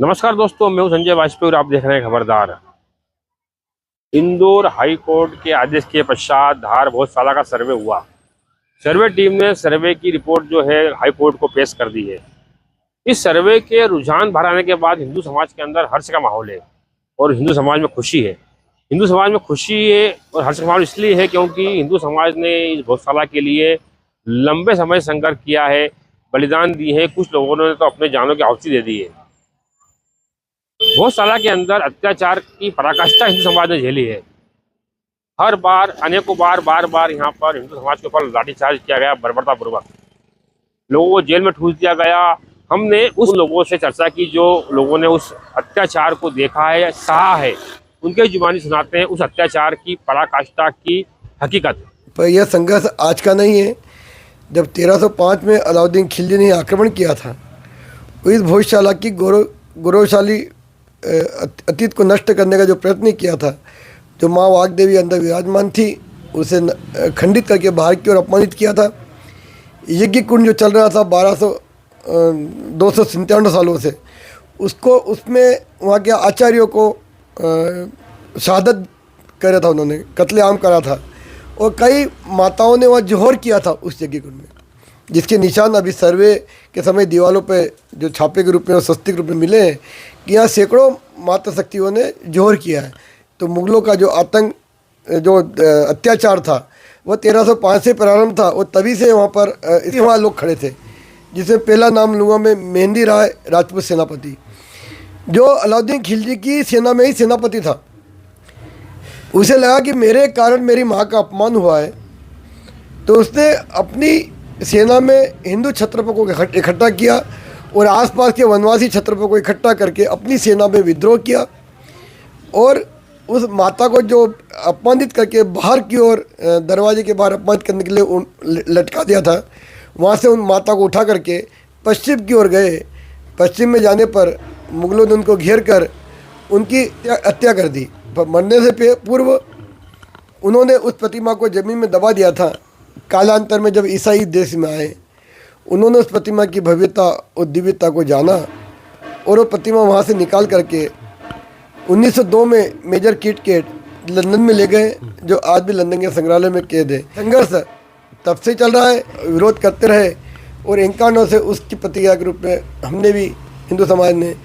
नमस्कार दोस्तों, मैं हूं संजय वाजपेयी और आप देख रहे हैं खबरदार। इंदौर हाई कोर्ट के आदेश के पश्चात धार भोजशाला का सर्वे हुआ। सर्वे टीम ने सर्वे की रिपोर्ट जो है हाई कोर्ट को पेश कर दी है। इस सर्वे के रुझान बाहर आने के बाद हिंदू समाज के अंदर हर्ष का माहौल है और हिंदू समाज में खुशी है। हिंदू समाज में खुशी है और हर्ष का माहौल इसलिए है क्योंकि हिंदू समाज ने इस भोजशाला के लिए लंबे समय संघर्ष किया है, बलिदान दी है। कुछ लोगों ने तो अपने जानों की आहुति दे दी है। भोजशाला के अंदर अत्याचार की पराकाष्ठा हिंदू समाज ने झेली है। हर बार अनेकों बार यहाँ पर हिंदू समाज के ऊपर लाठीचार्ज किया गया, बर्बरतापूर्वक लोगों को जेल में ठूस दिया गया। हमने उस लोगों से चर्चा की जो लोगों ने उस अत्याचार को देखा है या सहा है, उनके जुबानी सुनाते हैं उस अत्याचार की पराकाष्ठा की हकीकत। पर यह संघर्ष आज का नहीं है। जब 1305 में अलाउद्दीन खिलजी ने आक्रमण किया था, इस भोजशाला की गौरवशाली अतीत को नष्ट करने का जो प्रयत्न किया था, जो माँ वाग्देवी अंदर विराजमान थी उसे खंडित करके बाहर की ओर अपमानित किया था। यज्ञ कुंड जो चल रहा था 297 सालों से, उसको उसमें वहाँ के आचार्यों को शहादत करा था, उन्होंने कत्लेआम करा था और कई माताओं ने वहाँ जोहर किया था उस यज्ञ कुंड में, जिसके निशान अभी सर्वे के समय दीवारों पे जो छापे के रूप में और स्वस्तिक रूप में मिले हैं कि यहाँ सैकड़ों माता शक्तियों ने जोहर किया है। तो मुगलों का जो आतंक, जो अत्याचार था, वह 1305 से प्रारंभ था और तभी से वहाँ लोग खड़े थे, जिसमें पहला नाम लूँगा मैं मेहंदी राय राजपूत सेनापति, जो अलाउद्दीन खिलजी की सेना में ही सेनापति था। उसे लगा कि मेरे कारण मेरी माँ का अपमान हुआ है, तो उसने अपनी सेना में हिंदू क्षत्रपों को इकट्ठा किया और आसपास के वनवासी क्षत्रपों को इकट्ठा करके अपनी सेना में विद्रोह किया और उस माता को जो अपमानित करके बाहर की ओर दरवाजे के बाहर अपमानित करने के लिए लटका दिया था, वहाँ से उन माता को उठा करके पश्चिम की ओर गए। पश्चिम में जाने पर मुगलों ने उनको घेर कर उनकी हत्या कर दी। पर मरने से पूर्व उन्होंने उस प्रतिमा को ज़मीन में दबा दिया था। कालांतर में जब ईसाई देश में आए, उन्होंने उस प्रतिमा की भव्यता और दिव्यता को जाना और वो प्रतिमा वहाँ से निकाल करके 1902 में मेजर किटकैट लंदन में ले गए, जो आज भी लंदन के संग्रहालय में कैद है। संघर्ष तब से चल रहा है, विरोध करते रहे और 51 से उसकी प्रतिक्रिया के रूप में हमने भी, हिंदू समाज ने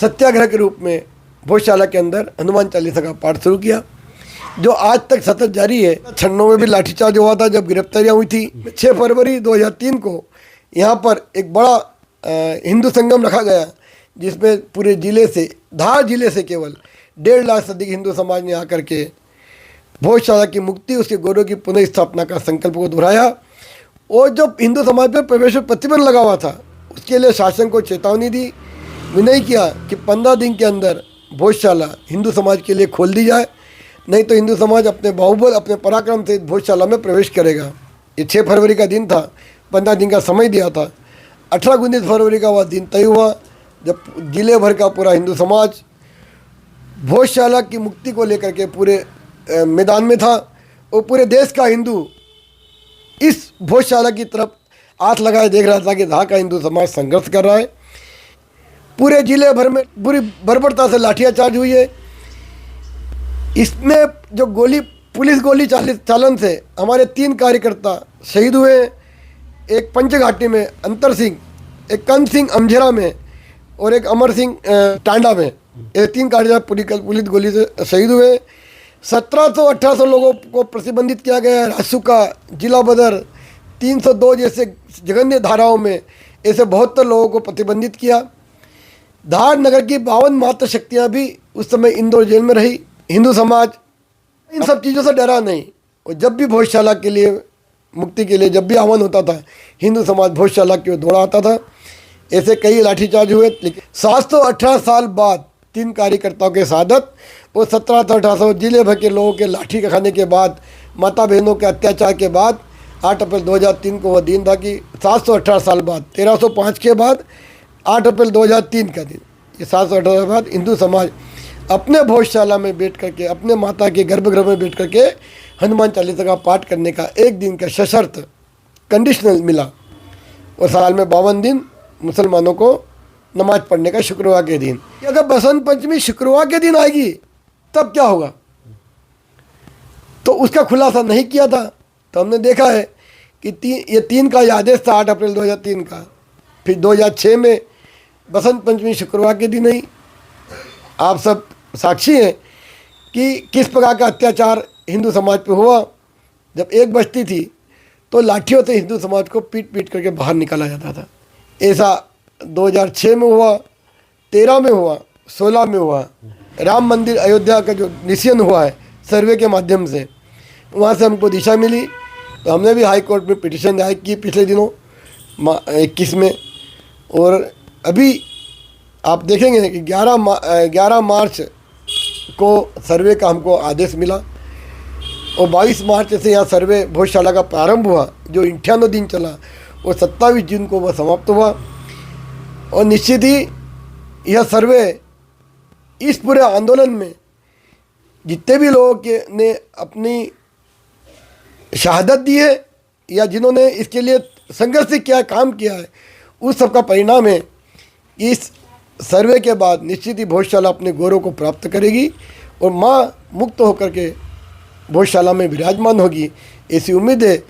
सत्याग्रह के रूप में भोजशाला के अंदर हनुमान चालीसा का पाठ शुरू किया, जो आज तक सतत जारी है। 96 में भी लाठीचार्ज हुआ था जब गिरफ्तारियाँ हुई थी। 6 फरवरी 2003 को यहाँ पर एक बड़ा हिंदू संगम रखा गया, जिसमें पूरे जिले से, धार जिले से केवल 1.5 लाख से अधिक हिंदू समाज ने आकर के भोजशाला की मुक्ति, उसके गौरव की पुनः स्थापना का संकल्प को दोहराया। और जो हिंदू समाज पर प्रवेश पर प्रतिबंध लगा हुआ था, उसके लिए शासन को चेतावनी दी, विनय किया कि 15 दिन के अंदर भोजशाला हिंदू समाज के लिए खोल दी जाए, नहीं तो हिंदू समाज अपने बाहुबल, अपने पराक्रम से भोजशाला में प्रवेश करेगा। ये 6 फरवरी का दिन था, 15 दिन का समय दिया था। 18-19 फरवरी का वह दिन तय हुआ जब जिले भर का पूरा हिंदू समाज भोजशाला की मुक्ति को लेकर के पूरे मैदान में था और पूरे देश का हिंदू इस भोजशाला की तरफ हाथ लगाए देख रहा था कि जहाँ का हिंदू समाज संघर्ष कर रहा है। पूरे जिले भर में पूरी बर्बरता से लाठियाचार्ज हुई है। इसमें जो पुलिस गोली चालन से हमारे 3 कार्यकर्ता शहीद हुए, एक पंचघाटी में अंतर सिंह, एक कंद सिंह अमझेरा में और एक अमर सिंह टांडा में, ये 3 कार्यकर्ता पुलिस गोली से शहीद हुए। 1700-1800 लोगों को प्रतिबंधित किया गया। रासुका, जिला बदर, 302 जैसे जघन्य धाराओं में ऐसे 72 लोगों को प्रतिबंधित किया। धार नगर की 52 मात्र शक्तियाँ भी उस समय इंदौर जेल में रही। हिंदू समाज इन सब चीज़ों से डरा नहीं, और जब भी भोजशाला के लिए मुक्ति के लिए जब भी आह्वान होता था, हिंदू समाज भोजशाला की ओर दौड़ा आता था। ऐसे कई लाठीचार्ज हुए, लेकिन 718 साल बाद 3 कार्यकर्ताओं के शहादत और 1700-1800 जिले भर के लोगों के लाठी के खाने के बाद, माता बहनों के अत्याचार के बाद 8 अप्रैल 2003 को वह दिन था कि 718 साल बाद, 1305 के बाद 8 अप्रैल 2003 का दिन, ये 718 साल बाद हिंदू समाज अपने भोजशाला में बैठ करके, अपने माता के गर्भगृह में बैठ करके हनुमान चालीसा का पाठ करने का एक दिन का सशर्त कंडीशनल मिला। और साल में 52 दिन मुसलमानों को नमाज पढ़ने का शुक्रवार के दिन। अगर बसंत पंचमी शुक्रवार के दिन आएगी तब क्या होगा, तो उसका खुलासा नहीं किया था। तो हमने देखा है कि ये 3 का आदेश था 8 अप्रैल 2003 का। फिर 2006 में बसंत पंचमी शुक्रवार के दिन ही। आप सब साक्षी हैं कि किस प्रकार का अत्याचार हिंदू समाज पे हुआ। जब एक बस्ती थी तो लाठियों से हिंदू समाज को पीट पीट करके बाहर निकाला जाता था। ऐसा 2006 में हुआ, 13 में हुआ, 16 में हुआ। राम मंदिर अयोध्या का जो निश्चय हुआ है सर्वे के माध्यम से, वहाँ से हमको दिशा मिली। तो हमने भी हाई कोर्ट में पिटीशन दायर की पिछले दिनों 21 में। और अभी आप देखेंगे कि 11 मार्च को सर्वे का हमको आदेश मिला और 22 मार्च से यहाँ सर्वे भोजशाला का प्रारंभ हुआ, जो 98 दिन चला, और 27 जून को वह समाप्त हुआ। और निश्चित ही यह सर्वे इस पूरे आंदोलन में जितने भी लोगों ने अपनी शहादत दी है या जिन्होंने इसके लिए संघर्ष किया, काम किया है, उस सब का परिणाम है। इस सर्वे के बाद निश्चित ही भोजशाला अपने गौरव को प्राप्त करेगी और माँ मुक्त होकर के भोजशाला में विराजमान होगी, ऐसी उम्मीद है।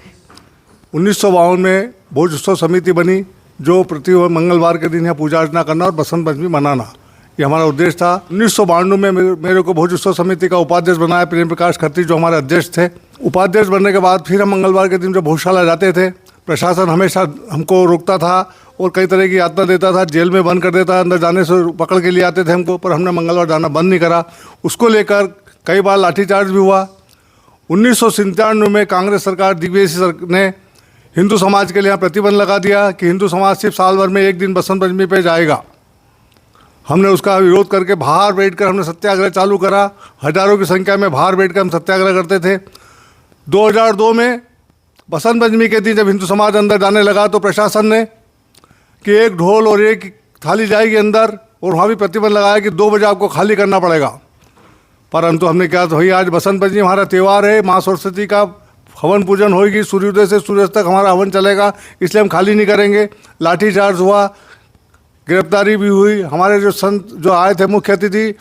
1952 में भोज उत्सव समिति बनी, जो प्रति मंगलवार के दिन यहाँ पूजा अर्चना करना और बसंत पंचमी मनाना, ये हमारा उद्देश्य था। 1992 में मेरे को भोज उत्सव समिति का उपाध्यक्ष बनाया प्रेम प्रकाश खत्री, जो हमारे अध्यक्ष थे। उपाध्यक्ष बनने के बाद फिर हम मंगलवार के दिन जब भोजशाला जाते थे, प्रशासन हमेशा हमको रोकता था और कई तरह की यातना देता था, जेल में बंद कर देता, अंदर जाने से पकड़ के लिए आते थे हमको, पर हमने मंगलवार जाना बंद नहीं करा। उसको लेकर कई बार लाठीचार्ज भी हुआ। 1997 में कांग्रेस सरकार दिग्विजय ने हिंदू समाज के लिए यहाँ प्रतिबंध लगा दिया कि हिंदू समाज सिर्फ साल भर में एक दिन बसंत पंचमी पे जाएगा। हमने उसका विरोध करके बाहर बैठकर हमने सत्याग्रह चालू करा। हजारों की संख्या में बाहर बैठकर हम सत्याग्रह करते थे। 2002 में बसंत पंचमी के दिन जब हिंदू समाज अंदर जाने लगा तो प्रशासन ने कि एक ढोल और एक थाली जाएगी अंदर, और वहाँ भी प्रतिबंध लगाया कि 2 बजे आपको खाली करना पड़ेगा। परंतु हमने कहा तो भाई आज बसंत पंचमी हमारा त्यौहार है, माँ सरस्वती का हवन पूजन होगी, सूर्योदय से सूर्यास्त तक हमारा हवन चलेगा, इसलिए हम खाली नहीं करेंगे। लाठीचार्ज हुआ, गिरफ्तारी भी हुई। हमारे जो संत जो आए थे मुख्य अतिथि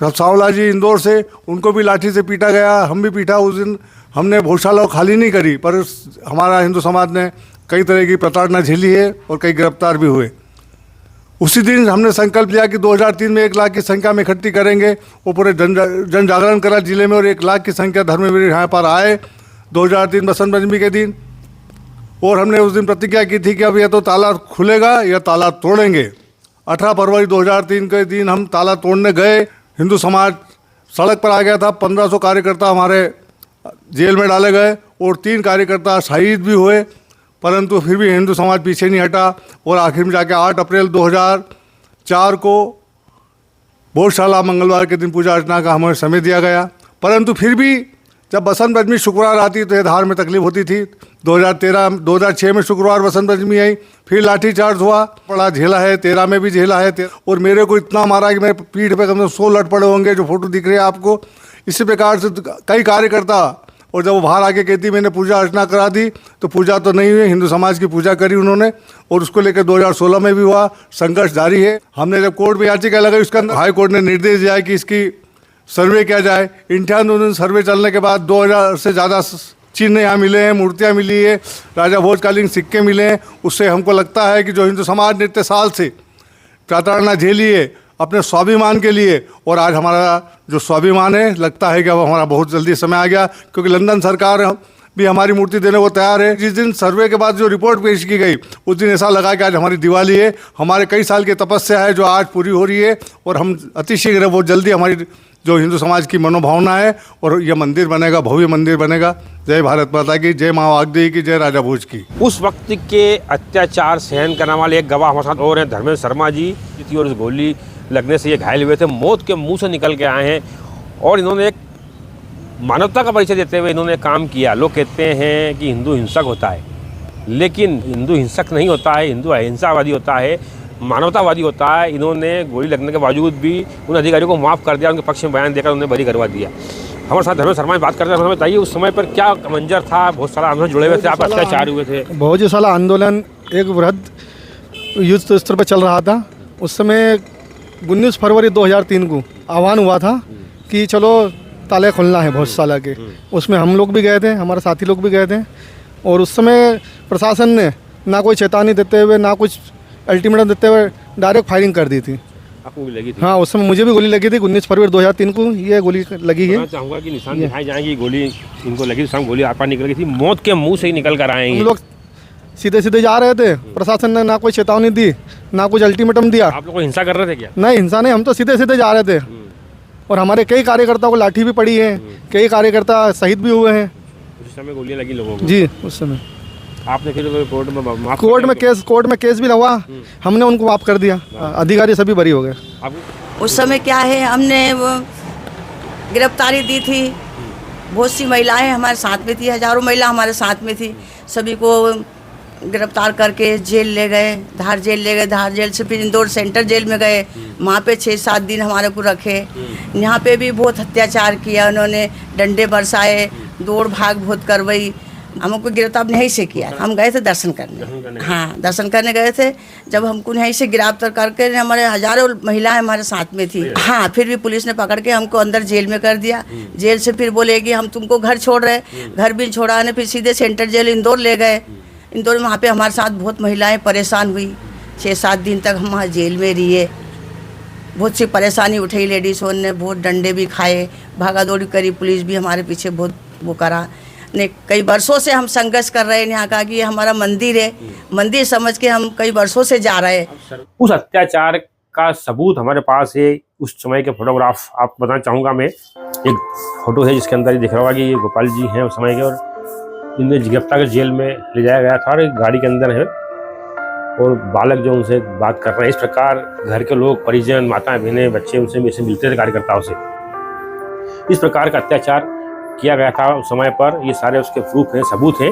सावला जी इंदौर से, उनको भी लाठी से पीटा गया, हम भी पीटा। उस दिन हमने भोजशाला खाली नहीं करी, पर हमारा हिंदू समाज ने कई तरह की प्रताड़ना झेली है और कई गिरफ्तार भी हुए। उसी दिन हमने संकल्प लिया कि 2003 में 1 लाख की संख्या में इकट्ठी करेंगे और पूरे जन जागरण करा जिले में, और 1 लाख की संख्या धर्मवीर यहाँ पर आए 2003 बसंत पंचमी के दिन। और हमने उस दिन प्रतिज्ञा की थी कि अब या तो ताला खुलेगा या ताला तोड़ेंगे। 18 फरवरी 2003 के दिन हम ताला तोड़ने गए। हिंदू समाज सड़क पर आ गया था। 1500 कार्यकर्ता हमारे जेल में डाले गए और 3 कार्यकर्ता शहीद भी हुए, परंतु फिर भी हिंदू समाज पीछे नहीं हटा। और आखिर में जाके 8 अप्रैल 2004 को भोजशाला मंगलवार के दिन पूजा अर्चना का हमें समय दिया गया। परंतु फिर भी जब बसंत पंचमी शुक्रवार आती तो ये धार में तकलीफ होती थी। 2006 में शुक्रवार बसंत पंचमी आई, फिर लाठीचार्ज हुआ, बड़ा झेला है, 13 में भी झेला है। और मेरे को इतना मारा कि मेरे पीठ पे कम से कम 100 लट पड़े होंगे, जो फोटो दिख रहे हैं आपको। इसी प्रकार से कई कार्यकर्ता, और जब वो बाहर आके कहती मैंने पूजा अर्चना करा दी, तो पूजा तो नहीं हुई, हिंदू समाज की पूजा करी उन्होंने। और उसको लेकर 2016 में भी हुआ, संघर्ष जारी है। हमने जब कोर्ट में याचिका लगाई, उसके अंदर हाई कोर्ट ने निर्देश दिया कि इसकी सर्वे किया जाए। 98 दिन सर्वे चलने के बाद 2000 से ज़्यादा चिन्ह यहाँ मिले हैं, मूर्तियाँ मिली है, राजा भोजकालीन सिक्के मिले हैं। उससे हमको लगता है कि जो हिंदू समाज ने इतने साल से प्रताड़ना झेली है अपने स्वाभिमान के लिए, और आज हमारा जो स्वाभिमान है, लगता है कि अब हमारा बहुत जल्दी समय आ गया, क्योंकि लंदन सरकार भी हमारी मूर्ति देने को तैयार है। जिस दिन सर्वे के बाद जो रिपोर्ट पेश की गई, उस दिन ऐसा लगा कि आज हमारी दिवाली है, हमारे कई साल की तपस्या है जो आज पूरी हो रही है, और हम अतिशीघ्र बहुत जल्दी हमारी जो हिंदू समाज की मनोभावना है, और यह मंदिर बनेगा, भव्य मंदिर बनेगा। जय भारत माता की, जय माँ वाग्देवी की, जय राजा भोज की। उस वक्त के अत्याचार सहन करने वाले एक गवाह हमारे साथ और हैं, धर्मेंद्र शर्मा जी। और इस गोली लगने से ये घायल हुए थे, मौत के मुंह से निकल के आए हैं, और इन्होंने एक मानवता का परिचय देते हुए इन्होंने काम किया। लोग कहते हैं कि हिंदू हिंसक होता है, लेकिन हिंदू हिंसक नहीं होता है, हिंदू अहिंसावादी होता है, मानवतावादी होता है। इन्होंने गोली लगने के बावजूद भी उन अधिकारियों को माफ़ कर दिया, उनके पक्ष में बयान देकर उन्हें बरी करवा दिया। हमारे साथ धर्मेंद्र शर्मा बात करते हैं। हमें बताइए उस समय पर क्या मंजर था? बहुत सारा आंदोलन जुड़े हुए थे, आप अत्याचार हुए थे। बहुत सारा आंदोलन एक वृहद युद्ध स्तर पर चल रहा था, उस समय 19 फरवरी 2003 को आह्वान हुआ था कि चलो ताले खुलना है बहुत साल के। उसमें हम लोग भी गए थे, हमारे साथी लोग भी गए थे, और उस समय प्रशासन ने ना कोई चेतावनी देते हुए ना कुछ अल्टीमेटम देते हुए डायरेक्ट फायरिंग कर दी थी। आपको भी लगी थी? हाँ, उस समय मुझे भी गोली लगी थी। 19 फरवरी 2003 को ये गोली लगी है। मैं चाहूँगा कि निशान दिखाई जाएंगी, गोली इनको लगी थी, गोली आर पार निकल गई थी, मौत के मुंह से ही निकल कर आए हम हैं। लोग सीधे सीधे जा रहे थे, प्रशासन ने ना कोई चेतावनी दी ना कुछ अल्टीमेटम दिया। आप लोग को हिंसा कर रहे थे क्या? नहीं, हिंसा नहीं, हम तो सीधे सीधे जा रहे थे, और हमारे कई कार्यकर्ताओं को लाठी भी पड़ी है, कई कार्यकर्ता शहीद भी हुए हैं। उस समय गोलियां लगी लोगों को? जी, उस समय आपने फिर कोर्ट में माफ कोर्ट में केस भी लगा, हमने उनको माफ़ कर दिया, अधिकारी सभी बरी हो गए। आपको उस समय क्या है, हमने वो गिरफ्तारी दी थी, बहुत सी महिलाएं हमारे साथ में थी, हजारों महिला हमारे साथ में थी, सभी को गिरफ्तार करके जेल ले गए, धार जेल ले गए, धार जेल से फिर इंदौर सेंट्रल जेल में गए, वहाँ पे 6-7 दिन हमारे को रखे। यहाँ पे भी बहुत अत्याचार किया उन्होंने, डंडे बरसाए, दौड़ भाग बहुत करवाई, हमको गिरफ्तार नहीं से किया। हम गए थे दर्शन करने, हाँ दर्शन करने गए थे, जब हमको यहीं से गिरफ्तार करके हमारे हजारों महिलाएं हमारे साथ में थी। हाँ, फिर भी पुलिस ने पकड़ के हमको अंदर जेल में कर दिया। जेल से फिर बोले कि हम तुमको घर छोड़ रहे, घर भी छोड़ाने, फिर सीधे सेंट्रल जेल इंदौर ले गए। इंदौर में वहाँ पे हमारे साथ बहुत महिलाएं परेशान हुई, 6-7 दिन तक हम वहाँ जेल में रहिए, बहुत सी परेशानी उठाई, लेडीज़ों ने बहुत डंडे भी खाए, भागा दौड़ी करी, पुलिस भी हमारे पीछे बहुत वो करा ने। कई वर्षों से हम संघर्ष कर रहे हैं, यहाँ का कि ये हमारा मंदिर है, मंदिर समझ के हम कई वर्षों से जा रहे हैं। उस अत्याचार का सबूत हमारे पास है, उस समय के फोटोग्राफ आपको बताना चाहूँगा मैं। एक फोटो है जिसके अंदर ये दिख रहा होगा कि ये गोपाल जी हैं उस समय के, और इन्हें गिरफ्तार कर जेल में ले जाया गया था, और एक गाड़ी के अंदर है और बालक जो उनसे बात कर रहे हैं। इस प्रकार घर के लोग, परिजन, माताएं, बहनें, बच्चे उनसे मिलते थे कार्यकर्ताओं से। इस प्रकार का अत्याचार किया गया था उस समय पर, ये सारे उसके प्रूफ हैं, सबूत हैं।